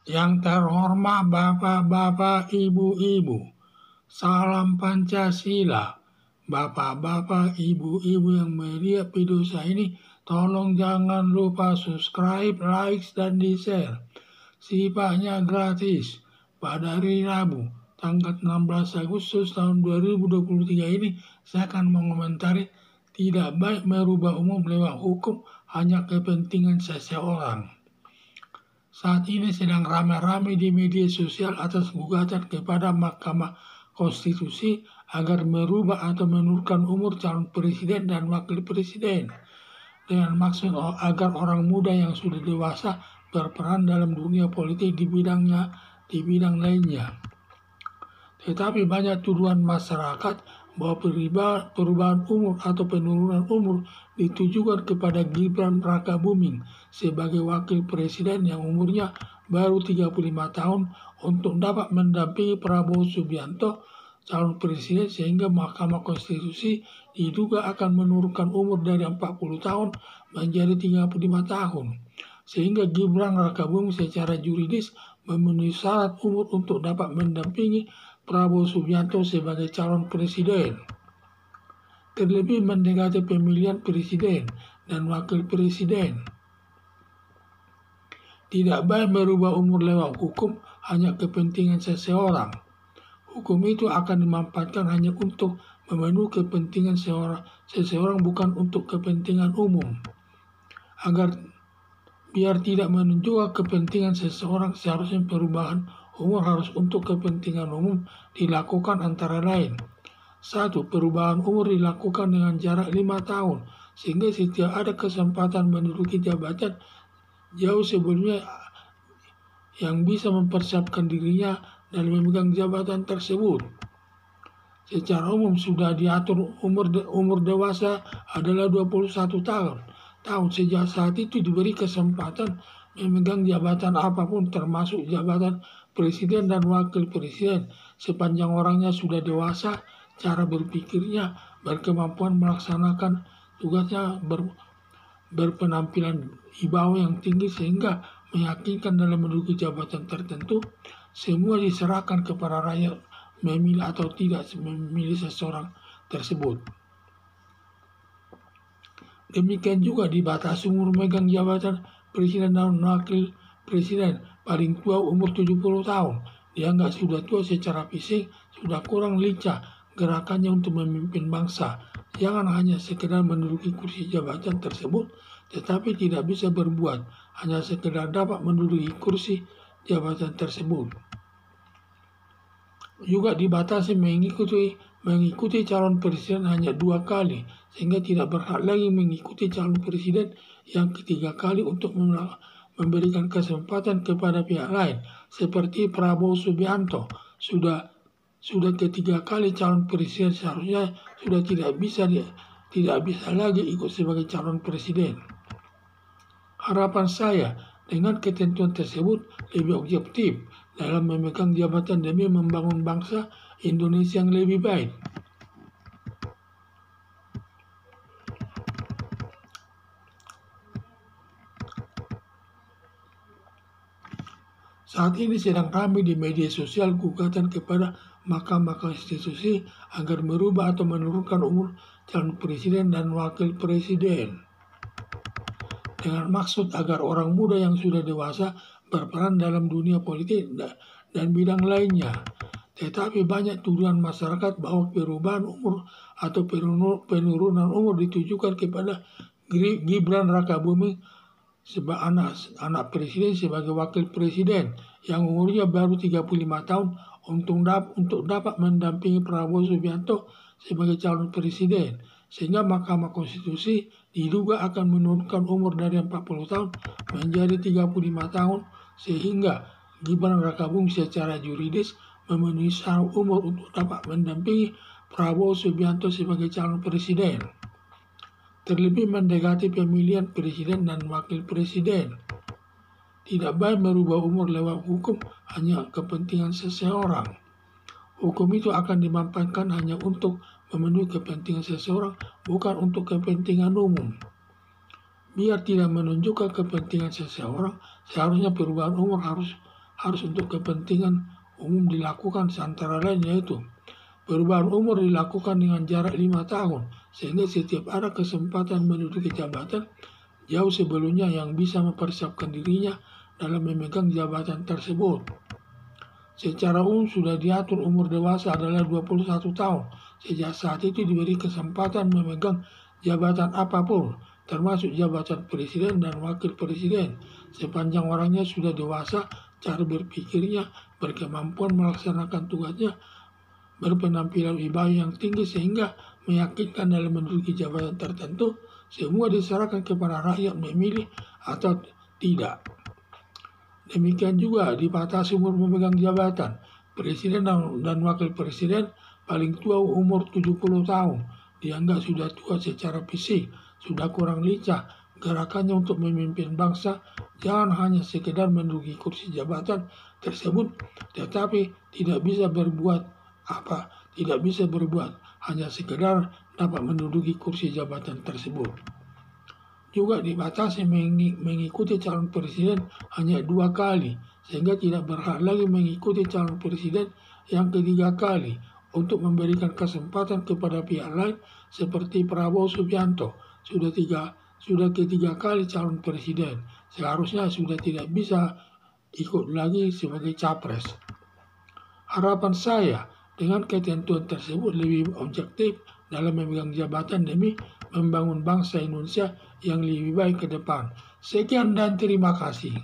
Yang terhormat Bapak-Bapak, Ibu-Ibu, salam Pancasila. Bapak-bapak, ibu-ibu yang melihat video saya ini, tolong jangan lupa subscribe, like, dan di-share. Sifatnya gratis. Pada hari Rabu, tanggal 16 Agustus tahun 2023 ini, saya akan mengomentari tidak baik merubah umum lewat hukum hanya kepentingan seseorang. Saat ini sedang ramai-ramai di media sosial atas gugatan kepada Mahkamah Konstitusi agar merubah atau menurunkan umur calon presiden dan wakil presiden dengan maksud agar orang muda yang sudah dewasa berperan dalam dunia politik di bidang lainnya. Tetapi banyak tuduhan masyarakat bahwa perubahan umur atau penurunan umur ditujukan kepada Gibran Rakabuming sebagai wakil presiden yang umurnya baru 35 tahun untuk dapat mendampingi Prabowo Subianto calon presiden, sehingga Mahkamah Konstitusi diduga akan menurunkan umur dari 40 tahun menjadi 35 tahun. Sehingga Gibran Rakabuming secara juridis memenuhi syarat umur untuk dapat mendampingi Prabowo Subianto sebagai calon presiden. Terlebih mendekati pemilihan presiden dan wakil presiden. Tidak baik merubah umur lewat hukum hanya kepentingan seseorang. Hukum itu akan dimanfaatkan hanya untuk memenuhi kepentingan seseorang, bukan untuk kepentingan umum. Biar tidak menunjukkan kepentingan seseorang, seharusnya perubahan umur harus untuk kepentingan umum dilakukan antara lain. 1. Perubahan umur dilakukan dengan jarak 5 tahun, sehingga setiap ada kesempatan menduduki jabatan jauh sebelumnya yang bisa mempersiapkan dirinya dan memegang jabatan tersebut. Secara umum sudah diatur umur dewasa adalah 21 tahun. Sejak saat itu diberi kesempatan memegang jabatan apapun termasuk jabatan presiden dan wakil presiden sepanjang orangnya sudah dewasa, cara berpikirnya, berkemampuan melaksanakan tugasnya, berpenampilan wibawa yang tinggi sehingga meyakinkan dalam menduduki jabatan tertentu. Semua diserahkan kepada rakyat memilih atau tidak memilih seseorang tersebut. Demikian juga dibatasi umur memegang jabatan presiden dan wakil presiden. Paling tua umur 70 tahun. Dianggap sudah tua secara fisik, sudah kurang lincah gerakannya untuk memimpin bangsa. Jangan hanya sekedar menduduki kursi jabatan tersebut, tetapi tidak bisa berbuat, hanya sekedar dapat menduduki kursi jabatan tersebut. Juga dibatasi mengikuti calon presiden hanya 2 kali, sehingga tidak berhak lagi mengikuti calon presiden yang ketiga kali untuk memberikan kesempatan kepada pihak lain, seperti Prabowo Subianto sudah ketiga kali calon presiden, seharusnya sudah tidak bisa lagi ikut sebagai calon presiden. Harapan saya dengan ketentuan tersebut lebih objektif dalam memegang jabatan demi membangun bangsa Indonesia yang lebih baik. Saat ini sedang ramai di media sosial gugatan kepada Mahkamah Konstitusi agar merubah atau menurunkan umur calon presiden dan wakil presiden, dengan maksud agar orang muda yang sudah dewasa berperan dalam dunia politik dan bidang lainnya. Tetapi banyak tuduhan masyarakat bahwa perubahan umur atau penurunan umur ditujukan kepada Gibran Rakabuming sebagai anak presiden sebagai wakil presiden yang umurnya baru 35 tahun untuk dapat mendampingi Prabowo Subianto sebagai calon presiden, sehingga Mahkamah Konstitusi diduga akan menurunkan umur dari 40 tahun menjadi 35 tahun, sehingga Gibran Rakabuming secara juridis memenuhi syarat umur untuk dapat mendampingi Prabowo Subianto sebagai calon presiden. Terlebih mendekati pemilihan presiden dan wakil presiden. Tidak baik merubah umur lewat hukum hanya kepentingan seseorang. Hukum itu akan dimanfaatkan hanya untuk memenuhi kepentingan seseorang, bukan untuk kepentingan umum. Biar tidak menunjukkan kepentingan seseorang, seharusnya perubahan umur harus untuk kepentingan umum dilakukan, antara lain yaitu perubahan umur dilakukan dengan jarak 5 tahun, sehingga setiap ada kesempatan menduduki jabatan jauh sebelumnya yang bisa mempersiapkan dirinya dalam memegang jabatan tersebut. Secara umum sudah diatur umur dewasa adalah 21 tahun. Sejak saat itu diberi kesempatan memegang jabatan apapun, termasuk jabatan presiden dan wakil presiden. Sepanjang orangnya sudah dewasa, cara berpikirnya, berkemampuan melaksanakan tugasnya, berpenampilan wibawa yang tinggi sehingga meyakinkan dalam menduduki jabatan tertentu, semua diserahkan kepada rakyat memilih atau tidak. Demikian juga dibatasi umur memegang jabatan. Presiden dan wakil presiden paling tua umur 70 tahun. Dianggap sudah tua secara fisik, sudah kurang lincah. Gerakannya untuk memimpin bangsa jangan hanya sekedar menduduki kursi jabatan tersebut, tetapi tidak bisa berbuat hanya sekedar dapat menduduki kursi jabatan tersebut. Juga dibatasi mengikuti calon presiden hanya 2 kali, sehingga tidak berhak lagi mengikuti calon presiden yang ketiga kali untuk memberikan kesempatan kepada pihak lain seperti Prabowo Subianto sudah ketiga kali calon presiden, seharusnya sudah tidak bisa ikut lagi sebagai capres. Harapan saya dengan ketentuan tersebut lebih objektif dalam memegang jabatan demi membangun bangsa Indonesia yang lebih baik ke depan. Sekian dan terima kasih.